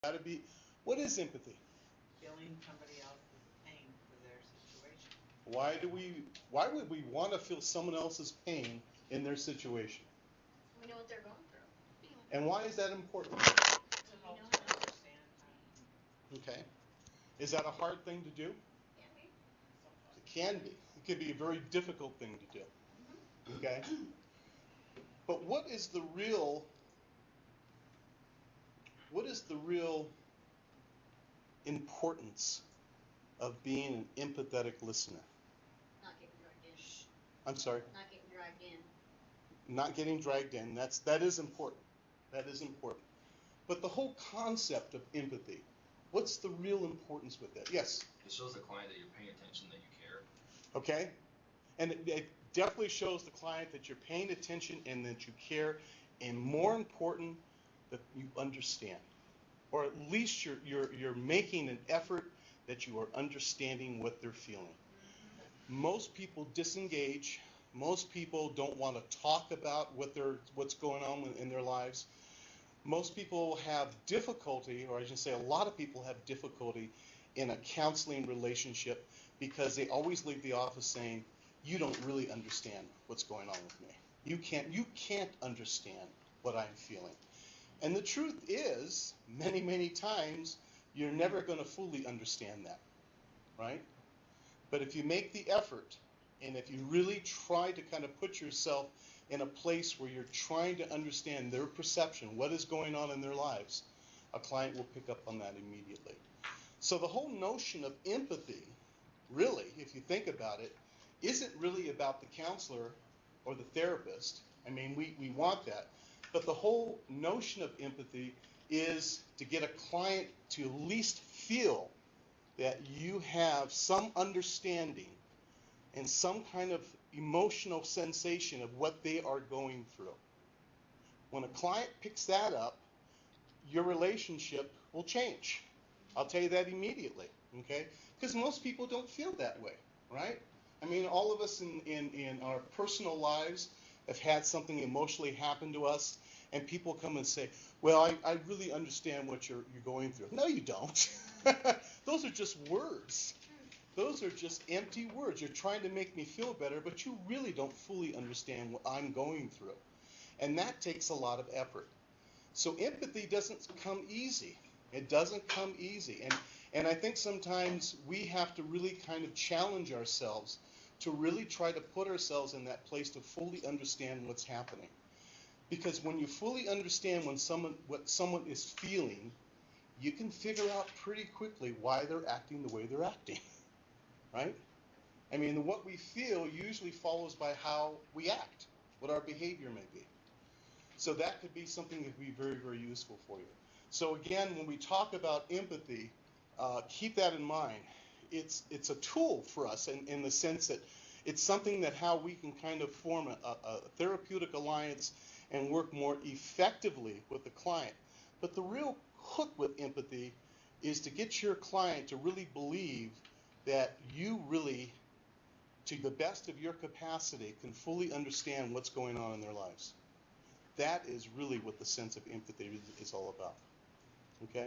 gotta be, what is empathy? Feeling somebody else's pain for their situation. Why would we want to feel someone else's pain in their situation? We know what they're going through. And why is that important? To help to understand them. Okay. Is that a hard thing to do? Can be. It can be. It can be a very difficult thing to do. Okay? But what is the real importance of being an empathetic listener? Not getting dragged in. I'm sorry? Not getting dragged in. Not getting dragged in. That is important. That is important. But the whole concept of empathy, what's the real importance with that? Yes? It shows the client that you're paying attention, that you care. Okay? And it definitely shows the client that you're paying attention and that you care, and more important, that you understand. Or at least you're making an effort that you are understanding what they're feeling. Most people disengage. Most people don't want to talk about what's going on in their lives. Most people have difficulty, or I should say a lot of people have difficulty in a counseling relationship because they always leave the office saying, you don't really understand what's going on with me. You can't understand what I'm feeling. And the truth is, many, many times, you're never going to fully understand that, right? But if you make the effort, and if you really try to kind of put yourself in a place where you're trying to understand their perception, what is going on in their lives, a client will pick up on that immediately. So the whole notion of empathy, really, if you think about it, isn't really about the counselor or the therapist. I mean, we want that. But the whole notion of empathy is to get a client to at least feel that you have some understanding and some kind of emotional sensation of what they are going through. When a client picks that up, your relationship will change. I'll tell you that immediately, okay? Because most people don't feel that way, right? I mean, all of us in our personal lives have had something emotionally happen to us, and people come and say, well, I really understand what you're going through. No, you don't. Those are just words. Those are just empty words. You're trying to make me feel better, but you really don't fully understand what I'm going through. And that takes a lot of effort. So empathy doesn't come easy. It doesn't come easy. And I think sometimes we have to really kind of challenge ourselves to really try to put ourselves in that place to fully understand what's happening. Because when you fully understand what someone is feeling, you can figure out pretty quickly why they're acting the way they're acting, right? I mean, what we feel usually follows by how we act, what our behavior may be. So that could be something that could be very, very useful for you. So again, when we talk about empathy, keep that in mind. It's a tool for us in the sense that it's something that how we can kind of form a therapeutic alliance and work more effectively with the client. But the real hook with empathy is to get your client to really believe that you really, to the best of your capacity, can fully understand what's going on in their lives. That is really what the sense of empathy is all about. Okay?